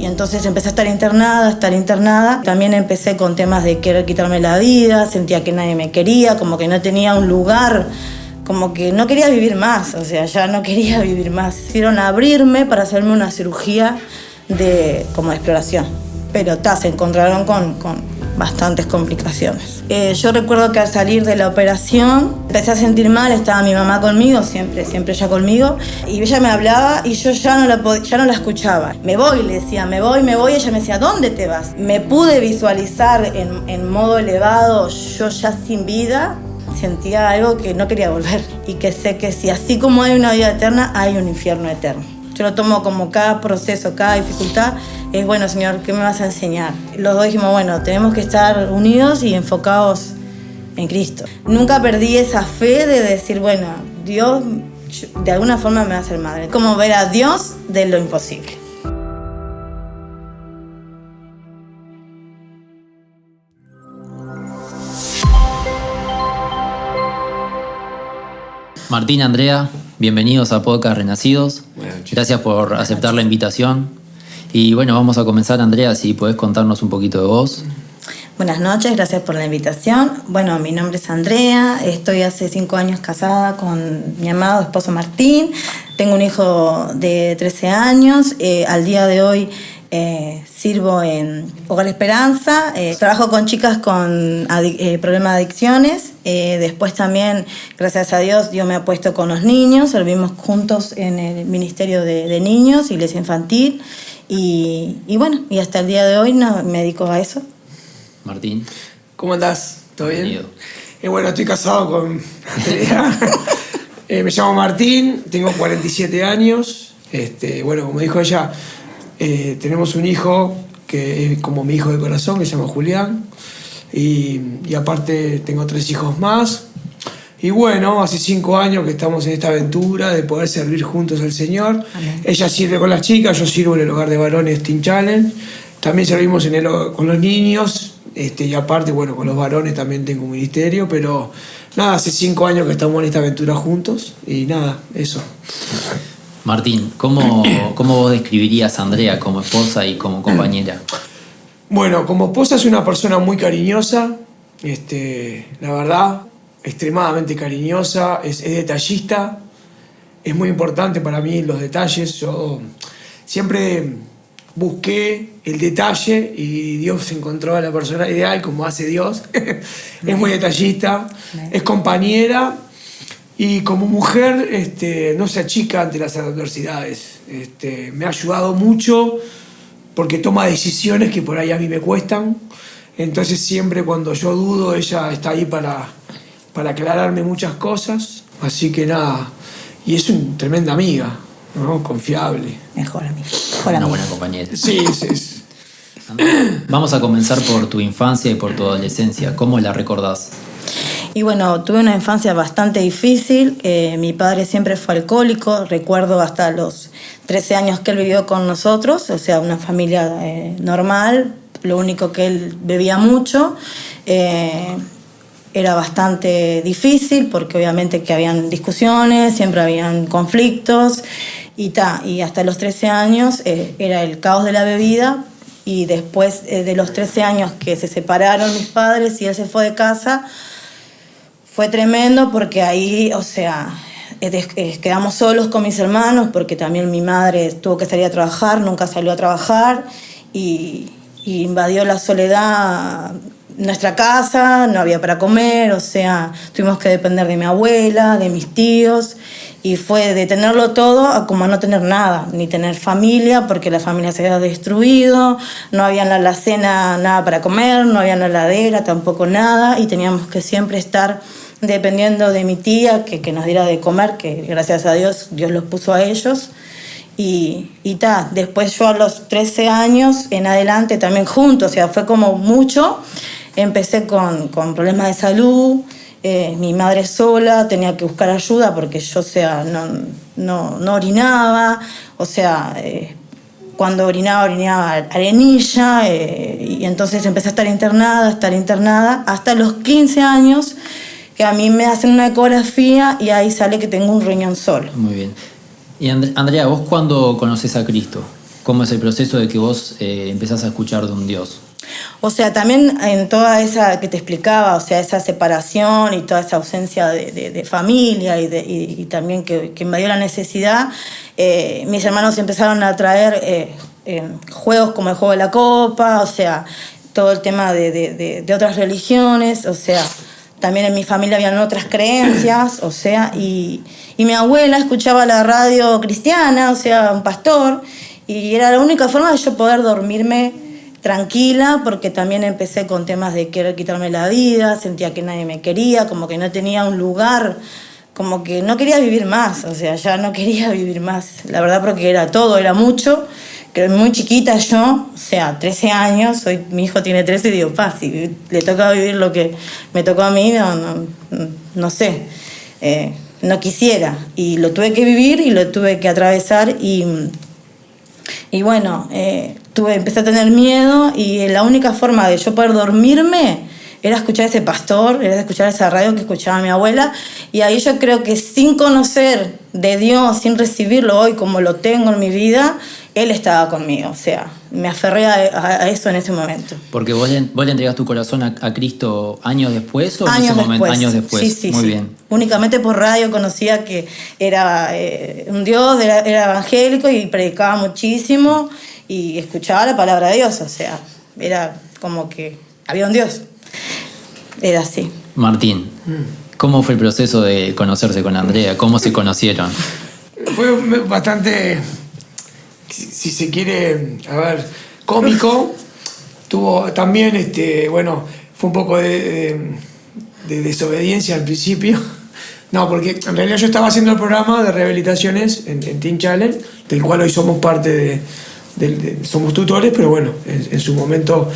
y entonces empecé a estar internada. También empecé con temas de querer quitarme la vida, sentía que nadie me quería, como que no tenía un lugar, como que no quería vivir más, o sea, ya no quería vivir más. Hicieron abrirme para hacerme una cirugía como de exploración, pero se encontraron con bastantes complicaciones. Yo recuerdo que al salir de la operación empecé a sentir mal, estaba mi mamá conmigo, siempre ella conmigo, y ella me hablaba y yo ya no la escuchaba. Me voy, le decía, me voy, y ella me decía, ¿dónde te vas? Me pude visualizar en modo elevado, yo ya sin vida, sentía algo que no quería volver y que sé que si así como hay una vida eterna, hay un infierno eterno. Yo lo tomo como cada proceso, cada dificultad, es bueno, Señor, ¿qué me vas a enseñar? Los dos dijimos, bueno, tenemos que estar unidos y enfocados en Cristo. Nunca perdí esa fe de decir, bueno, Dios de alguna forma me va a hacer madre. Como ver a Dios de lo imposible. Martín, Andrea, bienvenidos a Podcast Renacidos. Gracias por aceptar la invitación. Y bueno, vamos a comenzar, Andrea, si podés contarnos un poquito de vos. Buenas noches, gracias por la invitación. Bueno, mi nombre es Andrea, estoy hace 5 años casada con mi amado esposo Martín. Tengo un hijo de 13 años. Al día de hoy sirvo en Hogar Esperanza. Trabajo con chicas con problemas de adicciones. Después también, gracias a Dios me ha puesto con los niños. Servimos juntos en el Ministerio de Niños, Iglesia Infantil. Y bueno, y hasta el día de hoy me dedico a eso. Martín. ¿Cómo andás? ¿Todo bien? Bienvenido. Bueno, estoy casado con Andrea. Me llamo Martín, tengo 47 años. Bueno, como dijo ella, tenemos un hijo que es como mi hijo de corazón, que se llama Julián. Y aparte tengo 3 hijos más. Y bueno, hace 5 años que estamos en esta aventura de poder servir juntos al Señor. Amén. Ella sirve con las chicas, yo sirvo en el hogar de varones Teen Challenge. También servimos con los niños. Y aparte, bueno, con los varones también tengo un ministerio. Pero nada, hace 5 años que estamos en esta aventura juntos. Y nada, eso. Martín, ¿cómo vos describirías a Andrea como esposa y como compañera? Bueno, como esposa es una persona muy cariñosa. La verdad, extremadamente cariñosa, es detallista, es muy importante para mí los detalles. Yo siempre busqué el detalle y Dios encontró a la persona ideal, como hace Dios. Es muy detallista, es compañera y como mujer no se achica ante las adversidades. Me ha ayudado mucho porque toma decisiones que por ahí a mí me cuestan. Entonces siempre cuando yo dudo, ella está ahí para aclararme muchas cosas. Así que nada, y es una tremenda amiga, ¿no? Confiable. Mejor amiga. Una buena compañera. Sí. Vamos a comenzar por tu infancia y por tu adolescencia. ¿Cómo la recordás? Y bueno, tuve una infancia bastante difícil. Mi padre siempre fue alcohólico. Recuerdo hasta los 13 años que él vivió con nosotros. O sea, una familia normal. Lo único que él bebía mucho. Era bastante difícil porque obviamente que habían discusiones, siempre habían conflictos y hasta los 13 años era el caos de la bebida. Y después de los 13 años que se separaron mis padres y él se fue de casa, fue tremendo porque ahí, o sea, quedamos solos con mis hermanos porque también mi madre tuvo que salir a trabajar, nunca salió a trabajar y invadió la soledad nuestra casa, no había para comer, o sea, tuvimos que depender de mi abuela, de mis tíos, y fue de tenerlo todo a como no tener nada, ni tener familia, porque la familia se había destruido, no había en la alacena nada para comer, no había en la heladera tampoco nada, y teníamos que siempre estar dependiendo de mi tía, que nos diera de comer, que gracias a Dios los puso a ellos. Después yo a los 13 años en adelante también juntos, o sea, fue como mucho. Empecé con problemas de salud, mi madre sola, tenía que buscar ayuda porque yo, o sea, no orinaba, o sea, cuando orinaba arenilla, y entonces empecé a estar internada, hasta los 15 años, que a mí me hacen una ecografía y ahí sale que tengo un riñón solo. Muy bien. Y Andrea, ¿vos cuándo conoces a Cristo? cómo es el proceso de que vos empezás a escuchar de un Dios. O sea, también en toda esa que te explicaba, o sea, esa separación y toda esa ausencia de familia y también que invadió la necesidad, mis hermanos empezaron a traer juegos como el juego de la copa, o sea, todo el tema de otras religiones, o sea, también en mi familia habían otras creencias, o sea, y mi abuela escuchaba la radio cristiana, o sea, un pastor, y era la única forma de yo poder dormirme tranquila, porque también empecé con temas de querer quitarme la vida, sentía que nadie me quería, como que no tenía un lugar, como que no quería vivir más, o sea, ya no quería vivir más, la verdad, porque era todo, era mucho, que muy chiquita yo, o sea, 13 años, mi hijo tiene 13 y digo, si le toca vivir lo que me tocó a mí, no sé, no quisiera, y lo tuve que vivir y lo tuve que atravesar y bueno, empecé a tener miedo y la única forma de yo poder dormirme era escuchar ese pastor, era escuchar esa radio que escuchaba mi abuela, y ahí yo creo que sin conocer de Dios, sin recibirlo hoy como lo tengo en mi vida, Él estaba conmigo, o sea, me aferré a eso en ese momento. Porque vos le entregás tu corazón a Cristo años después o años en ese después. momento, años después. Sí, Muy sí. bien. Únicamente por radio conocía que era un Dios, era evangélico y predicaba muchísimo y escuchaba la palabra de Dios, o sea, era como que había un Dios. Era así. Martín, ¿cómo fue el proceso de conocerse con Andrea? ¿Cómo se conocieron? Fue bastante, si se quiere, cómico. Tuvo también, fue un poco de desobediencia al principio. No, porque en realidad yo estaba haciendo el programa de rehabilitaciones en Teen Challenge, del cual hoy somos parte somos tutores, pero bueno, en su momento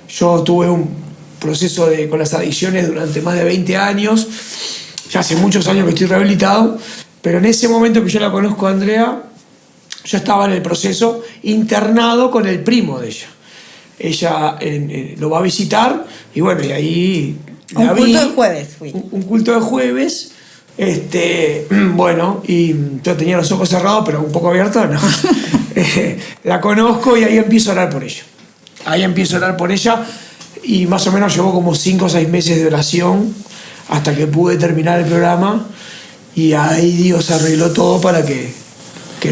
yo tuve un proceso con las adicciones durante más de 20 años. Ya hace muchos años que estoy rehabilitado, pero en ese momento que yo la conozco a Andrea, yo estaba en el proceso internado con el primo de ella. Ella lo va a visitar y bueno, y ahí un culto de jueves fui. Un culto de jueves, bueno, y yo tenía los ojos cerrados, pero un poco abiertos, ¿no? La conozco y ahí empiezo a orar por ella. Y más o menos llevó como 5 o 6 meses de oración hasta que pude terminar el programa, y ahí Dios arregló todo para que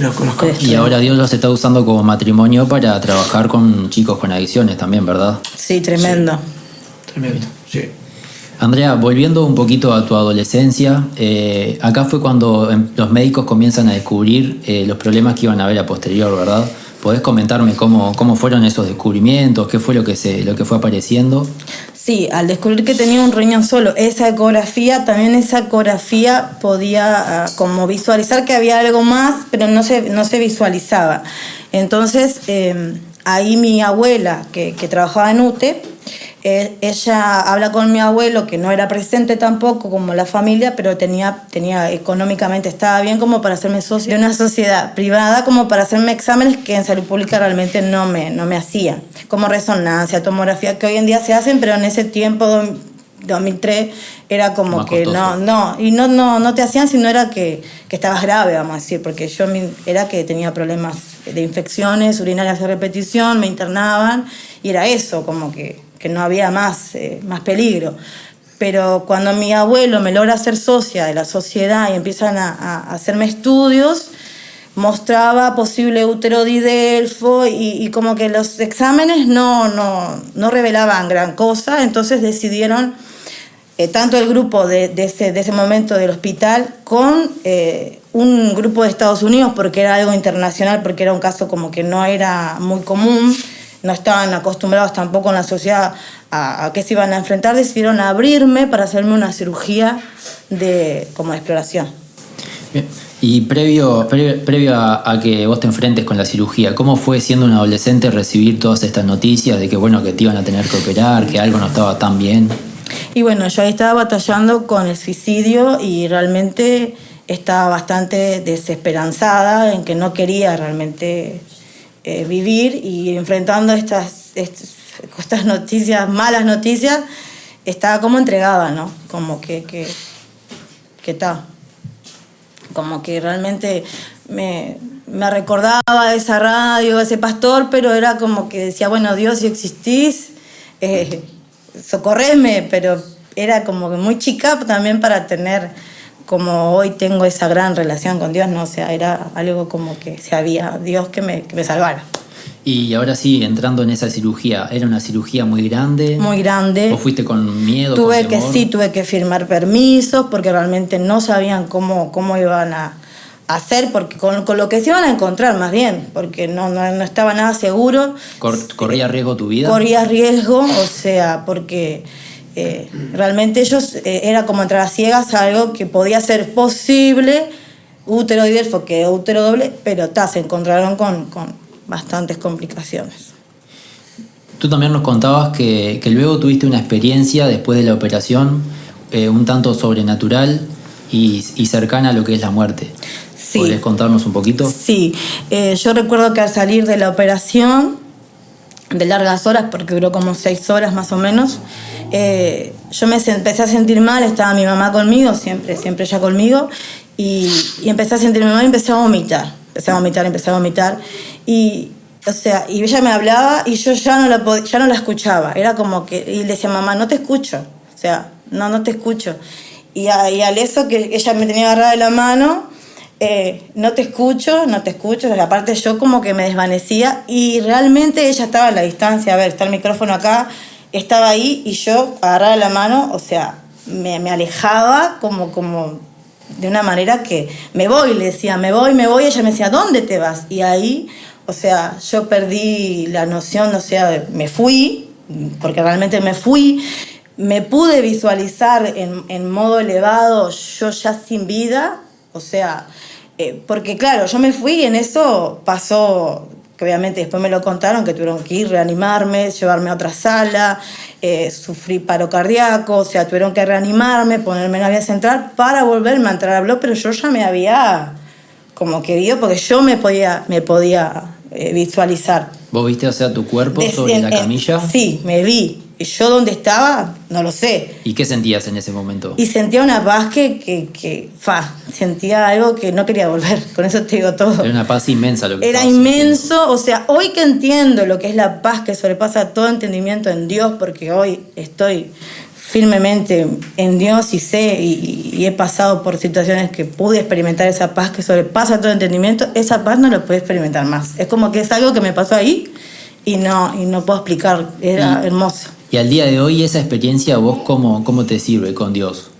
nos conozcamos. Y ahora Dios los está usando como matrimonio para trabajar con chicos con adicciones también, ¿verdad? Sí, tremendo. Sí, tremendo, sí. Andrea, volviendo un poquito a tu adolescencia, acá fue cuando los médicos comienzan a descubrir los problemas que iban a haber a posterior, ¿verdad? ¿Podés comentarme cómo fueron esos descubrimientos? ¿Qué fue lo que fue apareciendo? Sí, al descubrir que tenía un riñón solo, esa ecografía podía como visualizar que había algo más, pero no se visualizaba. Entonces, ahí mi abuela, que trabajaba en UTE, ella habla con mi abuelo, que no era presente tampoco como la familia, pero tenía económicamente estaba bien como para hacerme socio de una sociedad privada, como para hacerme exámenes que en salud pública realmente no me hacían, como resonancia, tomografía, que hoy en día se hacen, pero en ese tiempo 2003 era como más que costoso. no te hacían, sino era que estabas grave, vamos a decir, porque yo era que tenía problemas de infecciones urinarias de repetición, me internaban y era eso, como que no había más peligro. Pero cuando mi abuelo me logra ser socia de la sociedad y empiezan a hacerme estudios, mostraba posible útero didelfo y como que los exámenes no revelaban gran cosa, entonces decidieron, tanto el grupo de ese momento del hospital con un grupo de Estados Unidos, porque era algo internacional, porque era un caso como que no era muy común, no estaban acostumbrados tampoco en la sociedad a qué se iban a enfrentar, decidieron abrirme para hacerme una cirugía como de exploración. Bien. Y previo a que vos te enfrentes con la cirugía, ¿cómo fue siendo un adolescente recibir todas estas noticias de que te iban a tener que operar, que algo no estaba tan bien? Y bueno, yo ahí estaba batallando con el suicidio y realmente estaba bastante desesperanzada en que no quería realmente vivir, y enfrentando estas noticias, malas noticias, estaba como entregada, ¿no? Como que está. Como que realmente me recordaba esa radio, ese pastor, pero era como que decía, bueno, Dios, si existís, socorreme, pero era como que muy chica también para tener, como hoy tengo esa gran relación con Dios, ¿no? O sea, era algo como que si había Dios que me salvara. Y ahora sí, entrando en esa cirugía, ¿era una cirugía muy grande? Muy grande. ¿O fuiste con miedo, tuve con temor? Tuve que firmar permisos porque realmente no sabían cómo iban a hacer, porque con lo que se iban a encontrar más bien, porque no estaba nada seguro. ¿Corría riesgo tu vida? Corría riesgo, o sea, porque realmente ellos era como entrar a ciegas a algo que podía ser posible, útero y delfo, que útero doble, pero se encontraron con bastantes complicaciones. Tú también nos contabas que luego tuviste una experiencia después de la operación un tanto sobrenatural y cercana a lo que es la muerte. Sí. ¿Podrías contarnos un poquito? Sí, yo recuerdo que al salir de la operación, de largas horas, porque duró como 6 horas más o menos, yo me empecé a sentir mal, estaba mi mamá conmigo, siempre ella conmigo, y empecé a sentirme mal y empecé a vomitar. Empecé a vomitar. Y, o sea, y ella me hablaba y yo ya no la escuchaba. Era como que, y le decía, mamá, no te escucho. O sea, no te escucho. Y al eso que ella me tenía agarrada de la mano, no te escucho. Aparte yo como que me desvanecía y realmente ella estaba a la distancia. A ver, está el micrófono acá, estaba ahí y yo agarrada de la mano, o sea, me alejaba como de una manera que me voy, le decía, me voy, y ella me decía, ¿dónde te vas? Y ahí, o sea, yo perdí la noción, o sea, me fui, porque realmente me fui, me pude visualizar en modo elevado, yo ya sin vida, o sea, porque claro, yo me fui y en eso pasó, que obviamente después me lo contaron, que tuvieron que ir, reanimarme, llevarme a otra sala, sufrí paro cardíaco, o sea, tuvieron que reanimarme, ponerme en la vía central para volverme a entrar al blog, pero yo ya me había como querido, porque yo me podía visualizar. ¿Vos viste, o sea, tu cuerpo sobre la camilla? Sí, me vi. Y yo dónde estaba, no lo sé. ¿Y qué sentías en ese momento? Y sentía una paz sentía algo que no quería volver. Con eso te digo todo. Era una paz inmensa lo que era inmenso, sintiendo. O sea, hoy que entiendo lo que es la paz que sobrepasa todo entendimiento en Dios, porque hoy estoy firmemente en Dios y sé y he pasado por situaciones que pude experimentar esa paz que sobrepasa todo entendimiento, esa paz no la puedo experimentar más. Es como que es algo que me pasó ahí y no puedo explicar, era hermoso. Y al día de hoy, esa experiencia, ¿vos cómo te sirve con Dios?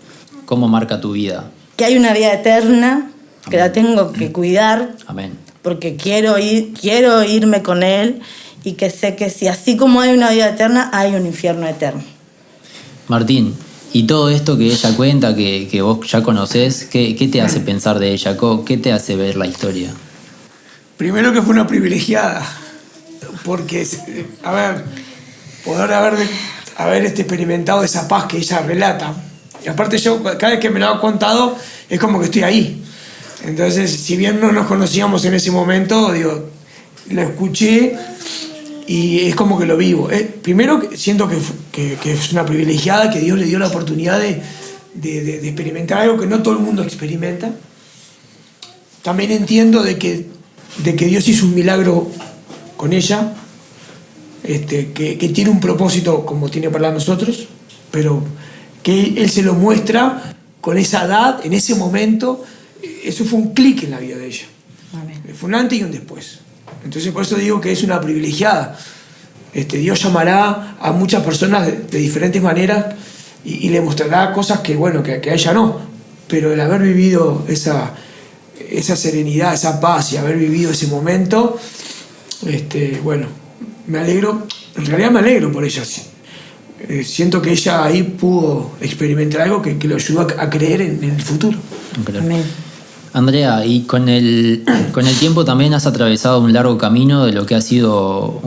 ¿Cómo marca tu vida? Que hay una vida eterna, que la tengo que cuidar. Amén. Porque quiero irme con Él y que sé que si así como hay una vida eterna, hay un infierno eterno. Martín, y todo esto que ella cuenta, que vos ya conocés, ¿qué te hace pensar de ella? ¿Qué te hace ver la historia? Primero que fue una privilegiada, porque, a ver, poder haber experimentado esa paz que ella relata. Y aparte yo, cada vez que me lo ha contado, es como que estoy ahí. Entonces, si bien no nos conocíamos en ese momento, digo, lo escuché y es como que lo vivo. Primero, siento que es una privilegiada, que Dios le dio la oportunidad de experimentar algo que no todo el mundo experimenta. También entiendo de que Dios hizo un milagro con ella, que tiene un propósito como tiene para nosotros, pero que Él se lo muestra con esa edad, en ese momento. Eso fue un clic en la vida de ella. Amén. Fue un antes y un después. Entonces por eso digo que es una privilegiada. Dios llamará a muchas personas de diferentes maneras y le mostrará cosas que a ella no. Pero el haber vivido esa serenidad, esa paz y haber vivido ese momento, me alegro. En realidad me alegro por ella. Siento que ella ahí pudo experimentar algo que lo ayudó a creer en el futuro. Amén. Andrea, y con el tiempo también has atravesado un largo camino de lo que ha sido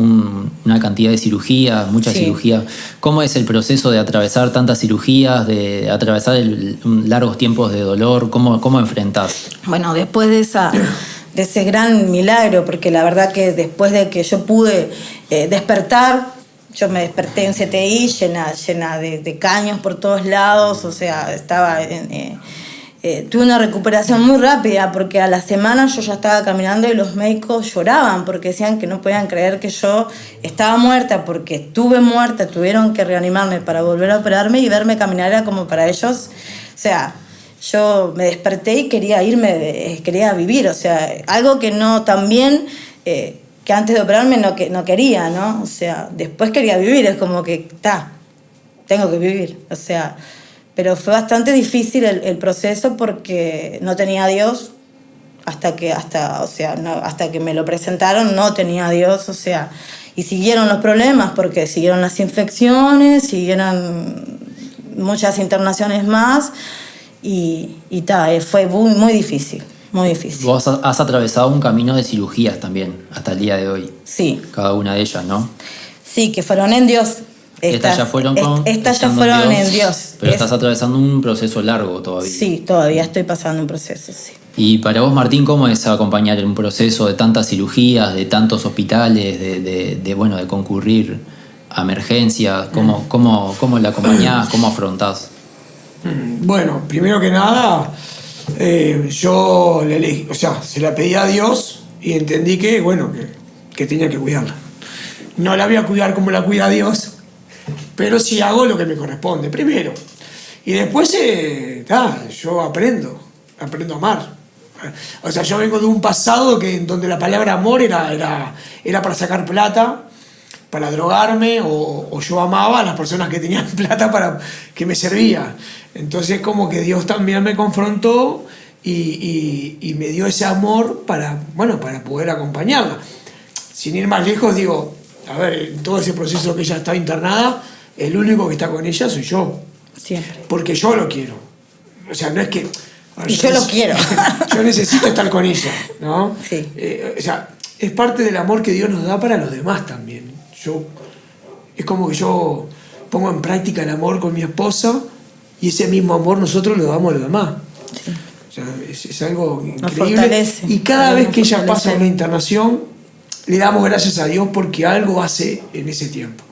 una cantidad de cirugías, muchas cirugías. ¿Cómo es el proceso de atravesar tantas cirugías, de atravesar largos tiempos de dolor? ¿Cómo enfrentás? Bueno, después de ese gran milagro, porque la verdad que después de que yo pude despertar, yo me desperté en CTI llena de caños por todos lados, o sea, estaba tuve una recuperación muy rápida porque a la semana yo ya estaba caminando y los médicos lloraban porque decían que no podían creer que yo estaba muerta porque estuve muerta, tuvieron que reanimarme para volver a operarme y verme caminar era como para ellos, o sea, yo me desperté y quería irme, quería vivir, o sea, algo que no también, que antes de operarme no quería, ¿no? O sea, después quería vivir, es como que, tengo que vivir, o sea... Pero fue bastante difícil el proceso porque no tenía a Dios hasta que me lo presentaron, no tenía a Dios, o sea, y siguieron los problemas porque siguieron las infecciones, siguieron muchas internaciones más y fue muy, muy difícil, muy difícil. Vos has atravesado un camino de cirugías también hasta el día de hoy. Sí. Cada una de ellas, ¿no? Sí, que fueron en Dios. Estas ya fueron en Dios. Pero estás atravesando un proceso largo todavía. Sí, todavía estoy pasando un proceso, sí. Y para vos, Martín, ¿cómo es acompañar en un proceso de tantas cirugías, de tantos hospitales, de concurrir a emergencias? ¿Cómo la acompañás? ¿Cómo afrontás? Bueno, primero que nada, yo se la pedí a Dios y entendí que tenía que cuidarla. No la voy a cuidar como la cuida Dios, pero sí hago lo que me corresponde primero. Y después, yo aprendo a amar. O sea, yo vengo de un pasado donde la palabra amor era para sacar plata, para drogarme, o yo amaba a las personas que tenían plata para que me servía. Entonces, como que Dios también me confrontó y me dio ese amor para poder acompañarla. Sin ir más lejos, digo, a ver, en todo ese proceso que ella está internada, el único que está con ella soy yo. Siempre. Porque yo lo quiero. O sea, no es que... Y yo lo quiero. Yo necesito estar con ella, ¿no? Sí. O sea, es parte del amor que Dios nos da para los demás también. Es como que yo pongo en práctica el amor con mi esposa y ese mismo amor nosotros lo damos a los demás. Sí. O sea, es algo increíble. Y cada vez que ella pasa una internación, le damos gracias a Dios porque algo hace en ese tiempo.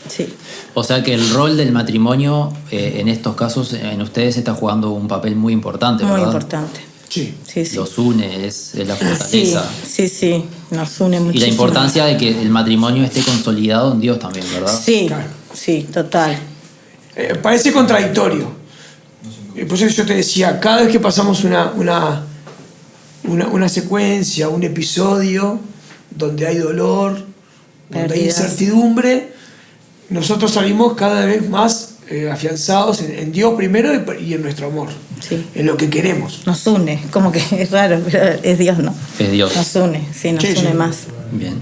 Sí. O sea que el rol del matrimonio en estos casos en ustedes está jugando un papel muy importante, ¿verdad? Muy importante. Sí. Los une, es la fortaleza. Sí, nos une muchísimo. Y la importancia de que el matrimonio esté consolidado en Dios también, ¿verdad? Sí, claro. Sí, total. Parece contradictorio. Por eso yo te decía, cada vez que pasamos una secuencia, un episodio donde hay dolor, donde hay incertidumbre, nosotros salimos cada vez más afianzados en Dios primero y en nuestro amor, en lo que queremos. Nos une, como que es raro, pero es Dios, ¿no? Es Dios. Nos une, nos une más. Bien.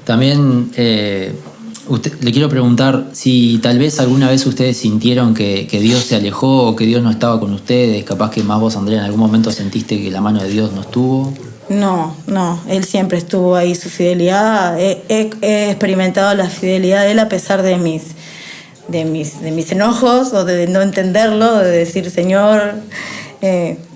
También le quiero preguntar si tal vez alguna vez ustedes sintieron que Dios se alejó o que Dios no estaba con ustedes, capaz que más vos, Andrea, en algún momento sentiste que la mano de Dios no estuvo. No, Él siempre estuvo ahí, su fidelidad. He experimentado la fidelidad de Él a pesar de mis enojos o de no entenderlo, de decir, Señor,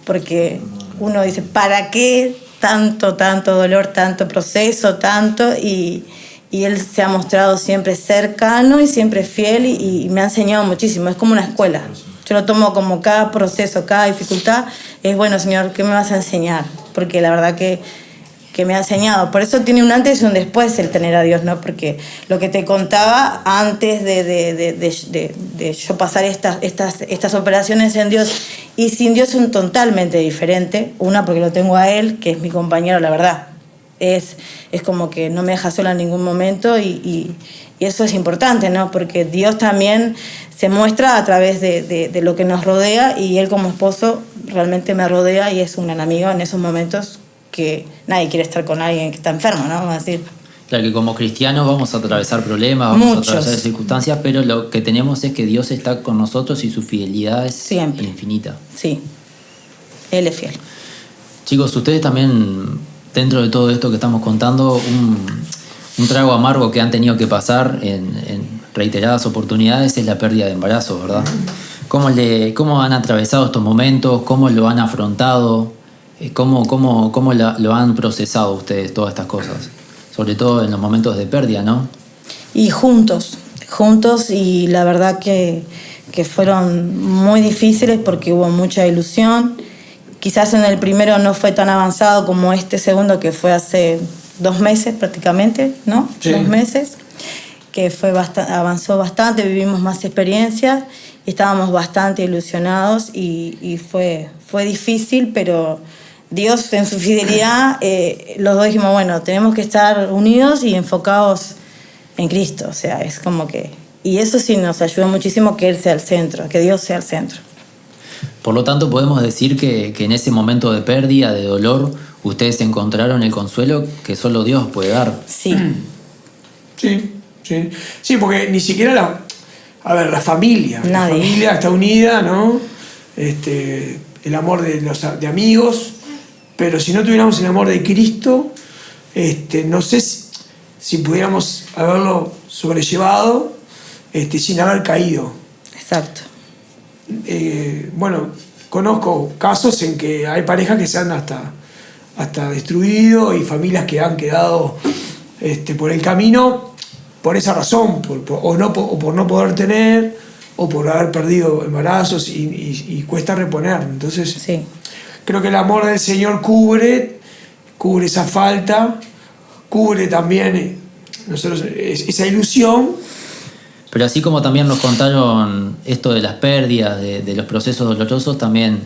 porque uno dice, ¿para qué tanto dolor, tanto proceso, tanto? Y Él se ha mostrado siempre cercano y siempre fiel y me ha enseñado muchísimo. Es como una escuela. Yo lo tomo como cada proceso, cada dificultad. Es bueno, Señor, ¿qué me vas a enseñar? Porque la verdad que me ha enseñado. Por eso tiene un antes y un después el tener a Dios, ¿no? Porque lo que te contaba antes de yo pasar estas operaciones en Dios y sin Dios son totalmente diferentes. Una, porque lo tengo a Él, que es mi compañero, la verdad. Es como que no me deja sola en ningún momento y eso es importante, ¿no? Porque Dios también se muestra a través de lo que nos rodea y Él como esposo realmente me rodea y es un gran amigo en esos momentos que nadie quiere estar con alguien que está enfermo, ¿no? Vamos a decir. Claro que como cristianos vamos a atravesar problemas, vamos a atravesar circunstancias, pero lo que tenemos es que Dios está con nosotros y su fidelidad es siempre infinita. Sí, Él es fiel. Chicos, ustedes también, dentro de todo esto que estamos contando, un trago amargo que han tenido que pasar en reiteradas oportunidades es la pérdida de embarazo, ¿verdad? ¿Cómo han atravesado estos momentos? ¿Cómo lo han afrontado? ¿Cómo lo han procesado ustedes, todas estas cosas? Sobre todo en los momentos de pérdida, ¿no? Y juntos y la verdad que fueron muy difíciles porque hubo mucha ilusión Quizás en el primero no fue tan avanzado como este segundo, que fue hace 2 meses prácticamente, ¿no? Sí. 2 meses, que avanzó bastante, vivimos más experiencias y estábamos bastante ilusionados y fue difícil, pero Dios en su fidelidad, los dos dijimos, bueno, tenemos que estar unidos y enfocados en Cristo, o sea, es como que... Y eso sí nos ayudó muchísimo, que Él sea el centro, que Dios sea el centro. Por lo tanto, podemos decir que en ese momento de pérdida, de dolor, ustedes encontraron el consuelo que solo Dios puede dar. Sí. Sí, porque ni siquiera la familia. Nadie. La familia está unida, ¿no? El amor de amigos, pero si no tuviéramos el amor de Cristo, no sé si pudiéramos haberlo sobrellevado sin haber caído. Exacto. Bueno, conozco casos en que hay parejas que se han hasta destruido y familias que han quedado por el camino por esa razón, o por no poder tener, o por haber perdido embarazos y cuesta reponer. Entonces, sí. Creo que el amor del Señor cubre esa falta, cubre también esa ilusión. Pero así como también nos contaron esto de las pérdidas, de los procesos dolorosos, también,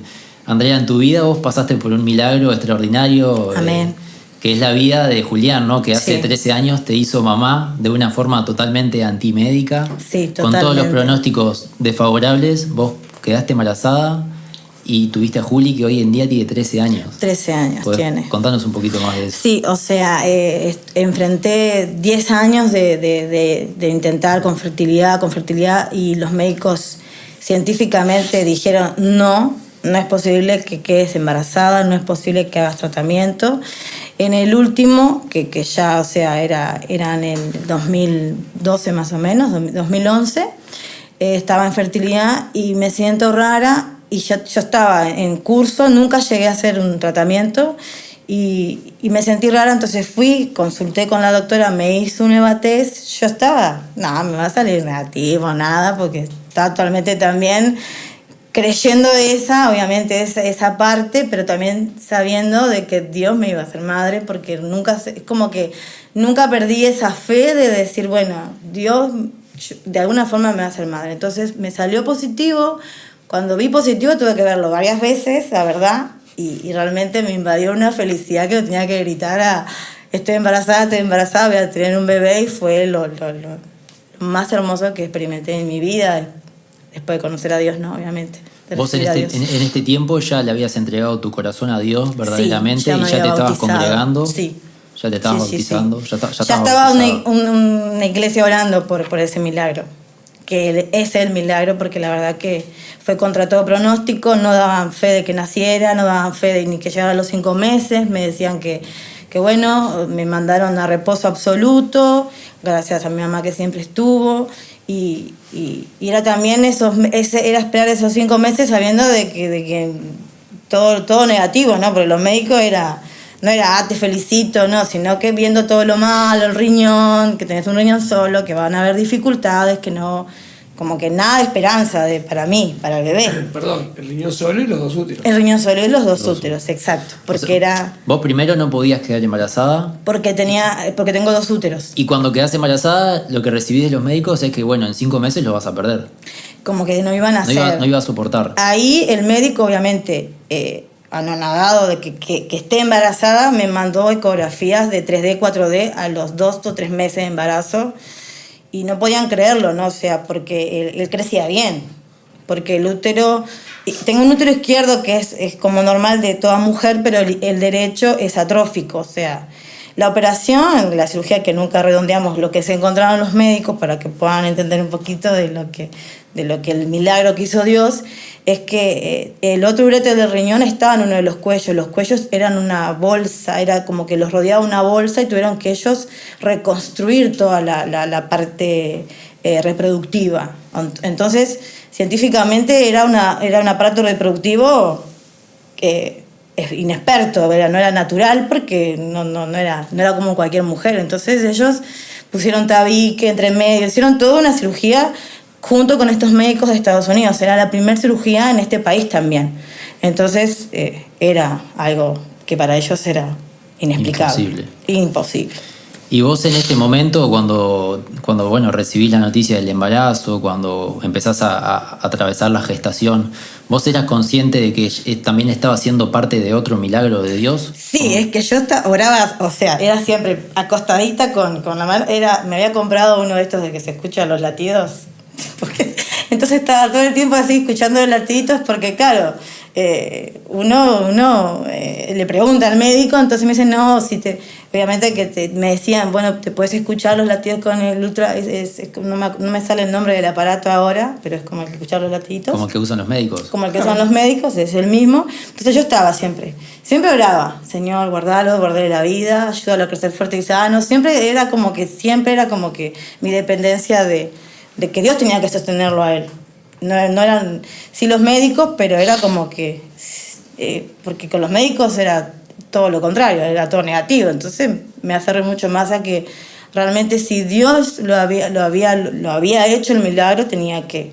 Andrea, en tu vida vos pasaste por un milagro extraordinario. Amén. Que es la vida de Julián, ¿no? Que hace Sí. 13 años te hizo mamá de una forma totalmente antimédica. Sí, totalmente. Con todos los pronósticos desfavorables, vos quedaste embarazada y tuviste a Juli, que hoy en día tiene 13 años. 13 años tiene. Contanos un poquito más de eso. Sí, o sea, enfrenté 10 años de intentar con fertilidad y los médicos científicamente dijeron no es posible que quedes embarazada, no es posible que hagas tratamiento. En el último, que ya, o sea, era en el 2012 más o menos, 2011, estaba en fertilidad y me siento rara y yo estaba en curso, nunca llegué a hacer un tratamiento y me sentí rara, entonces fui, consulté con la doctora, me hizo un EVA-test, yo estaba, no, me va a salir negativo, nada, porque estaba totalmente también creyendo obviamente esa parte, pero también sabiendo de que Dios me iba a hacer madre, porque es como que nunca perdí esa fe de decir, bueno, Dios de alguna forma me va a hacer madre. Entonces me salió positivo. Cuando vi positivo tuve que verlo varias veces, la verdad, y realmente me invadió una felicidad que lo tenía que gritar estoy embarazada, voy a tener un bebé, y fue lo más hermoso que experimenté en mi vida, después de conocer a Dios, ¿no? Obviamente. Vos en este tiempo ya le habías entregado tu corazón a Dios verdaderamente, sí, y ya te estabas bautizado. Congregando. Sí. Ya te estabas bautizando. Sí. Ya estaba una iglesia orando por ese milagro, que es el milagro, porque la verdad que fue contra todo pronóstico, no daban fe de que naciera, no daban fe de ni que llegara a los 5 meses, me decían que bueno, me mandaron a reposo absoluto, gracias a mi mamá que siempre estuvo, y era también era esperar esos 5 meses sabiendo de que todo negativo, ¿no? Porque los médicos no era te felicito, no, sino que viendo todo lo malo, el riñón, que tenés un riñón solo, que van a haber dificultades, que no, como que nada de esperanza para mí, para el bebé. Perdón, el riñón solo y los 2 úteros. El riñón solo y los dos úteros, exacto. Porque Vos primero no podías quedar embarazada. Porque tengo 2 úteros. Y cuando quedás embarazada, lo que recibís de los médicos es que, bueno, en 5 meses lo vas a perder. Como que no iban a hacer. No iba a soportar. Ahí el médico, obviamente, anonadado de que esté embarazada, me mandó ecografías de 3D, 4D a los 2 o 3 meses de embarazo. Y no podían creerlo, ¿no? O sea, porque él crecía bien. Porque el útero... Tengo un útero izquierdo que es como normal de toda mujer, pero el derecho es atrófico. O sea, la operación, la cirugía, que nunca redondeamos lo que se encontraron los médicos para que puedan entender un poquito de lo que el milagro que hizo Dios, es que el otro uréter del riñón estaba en uno de los cuellos. Los cuellos eran una bolsa, era como que los rodeaba una bolsa y tuvieron que ellos reconstruir toda la parte reproductiva. Entonces, científicamente era un aparato reproductivo que es inexperto, no era natural, porque no era como cualquier mujer. Entonces ellos pusieron tabique entre medio, hicieron toda una cirugía junto con estos médicos de Estados Unidos. Era la primera cirugía en este país también. Entonces era algo que para ellos era inexplicable. Imposible. Y vos en este momento, cuando bueno, recibís la noticia del embarazo, cuando empezás a atravesar la gestación, ¿vos eras consciente de que también estaba siendo parte de otro milagro de Dios? Sí, es que yo oraba, o sea, era siempre acostadita con la mano, me había comprado uno de estos de que se escuchan los latidos, porque entonces estaba todo el tiempo así escuchando los latidos, porque claro, uno le pregunta al médico, entonces me dice, no, obviamente que me decían, bueno, te puedes escuchar los latidos con el ultra, no me sale el nombre del aparato ahora, pero es como el que escuchar los latidos. Como el que usan los médicos. Como el que usan los médicos, es el mismo. Entonces yo estaba siempre oraba, Señor, guardale la vida, ayúdalo a crecer fuerte y sano. Siempre era como que mi dependencia de que Dios tenía que sostenerlo a él. No eran, sí, los médicos, pero era como que, porque con los médicos era todo lo contrario, era todo negativo. Entonces me aferré mucho más a que realmente si Dios lo había hecho el milagro, tenía que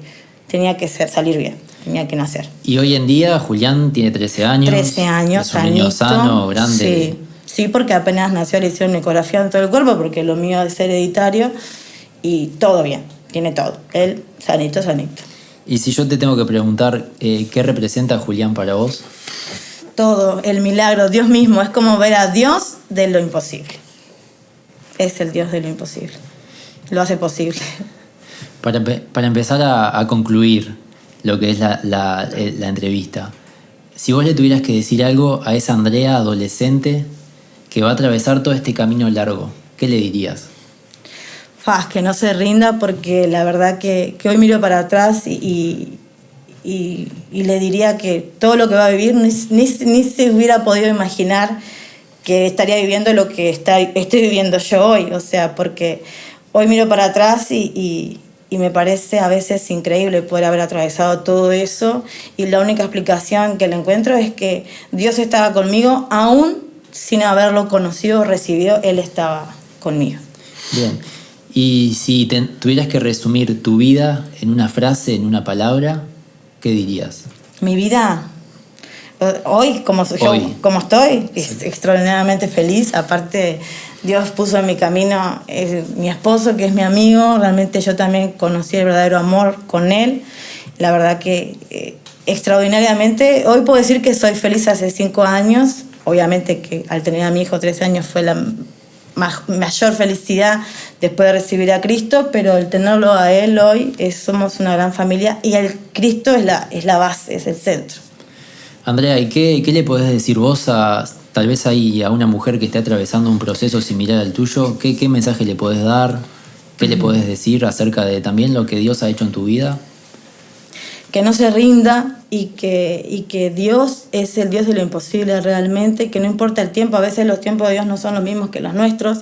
salir bien, tenía que nacer. Y hoy en día Julián tiene 13 años. 13 años, es un niño sano, grande. Sí, porque apenas nació le hicieron ecografía en todo el cuerpo, porque lo mío es hereditario, y todo bien, tiene todo. Él sanito. Y si yo te tengo que preguntar, ¿qué representa Julián para vos? Todo, el milagro, Dios mismo, es como ver a Dios de lo imposible. Es el Dios de lo imposible. Lo hace posible. Para empezar a concluir lo que es la entrevista, si vos le tuvieras que decir algo a esa Andrea adolescente que va a atravesar todo este camino largo, ¿qué le dirías? Que no se rinda, porque la verdad que hoy miro para atrás y le diría que todo lo que va a vivir ni se hubiera podido imaginar que estaría viviendo lo que estoy viviendo yo hoy. O sea, porque hoy miro para atrás y me parece a veces increíble poder haber atravesado todo eso, y la única explicación que le encuentro es que Dios estaba conmigo, aún sin haberlo conocido o recibido, Él estaba conmigo. Bien. Y si tuvieras que resumir tu vida en una frase, en una palabra, ¿qué dirías? Mi vida, hoy, como estoy, es extraordinariamente feliz. Aparte, Dios puso en mi camino mi esposo, que es mi amigo. Realmente yo también conocí el verdadero amor con él. La verdad que extraordinariamente, hoy puedo decir que soy feliz hace 5 años. Obviamente que al tener a mi hijo 13 años fue la mayor felicidad después de recibir a Cristo, pero el tenerlo a Él hoy, somos una gran familia, y el Cristo es la base, es el centro. Andrea, ¿y qué le podés decir vos tal vez a una mujer que esté atravesando un proceso similar al tuyo? ¿Qué mensaje le podés dar? ¿Qué le podés decir acerca de también lo que Dios ha hecho en tu vida? Que no se rinda, y que Dios es el Dios de lo imposible realmente, que no importa el tiempo, a veces los tiempos de Dios no son los mismos que los nuestros.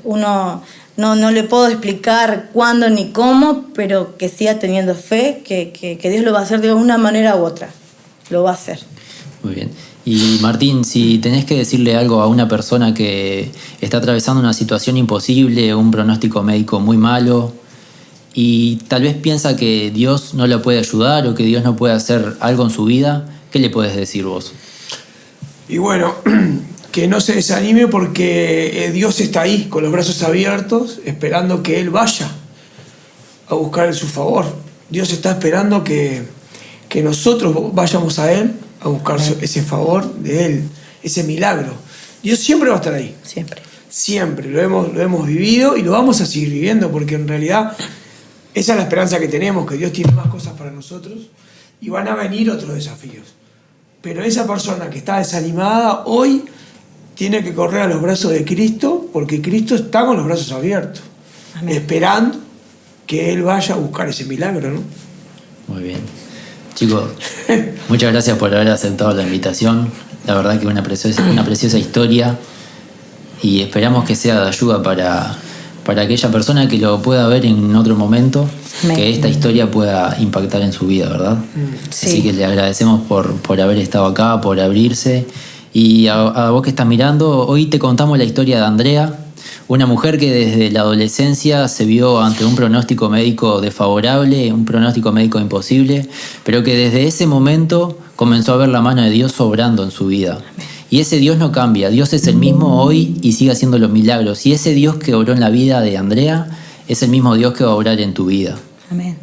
Uno no le puedo explicar cuándo ni cómo, pero que siga teniendo fe, que Dios lo va a hacer de una manera u otra. Lo va a hacer. Muy bien. Y Martín, si tenés que decirle algo a una persona que está atravesando una situación imposible, un pronóstico médico muy malo, y tal vez piensa que Dios no la puede ayudar o que Dios no puede hacer algo en su vida, ¿qué le puedes decir vos? Y bueno, que no se desanime, porque Dios está ahí con los brazos abiertos, esperando que Él vaya a buscar su favor. Dios está esperando que nosotros vayamos a Él a buscar ese favor de Él, ese milagro. Dios siempre va a estar ahí. Siempre. Lo hemos vivido y lo vamos a seguir viviendo, porque en realidad esa es la esperanza que tenemos, que Dios tiene más cosas para nosotros y van a venir otros desafíos. Pero esa persona que está desanimada hoy tiene que correr a los brazos de Cristo, porque Cristo está con los brazos abiertos. Amén. Esperando que Él vaya a buscar ese milagro, ¿no? Muy bien. Chicos, muchas gracias por haber aceptado la invitación. La verdad que una preciosa historia, y esperamos que sea de ayuda para aquella persona que lo pueda ver en otro momento, que esta historia pueda impactar en su vida, ¿verdad? Sí. Así que le agradecemos por haber estado acá, por abrirse. Y a vos que estás mirando, hoy te contamos la historia de Andrea, una mujer que desde la adolescencia se vio ante un pronóstico médico desfavorable, un pronóstico médico imposible, pero que desde ese momento comenzó a ver la mano de Dios obrando en su vida. Y ese Dios no cambia, Dios es el mismo hoy y sigue haciendo los milagros. Y ese Dios que obró en la vida de Andrea es el mismo Dios que va a obrar en tu vida. Amén.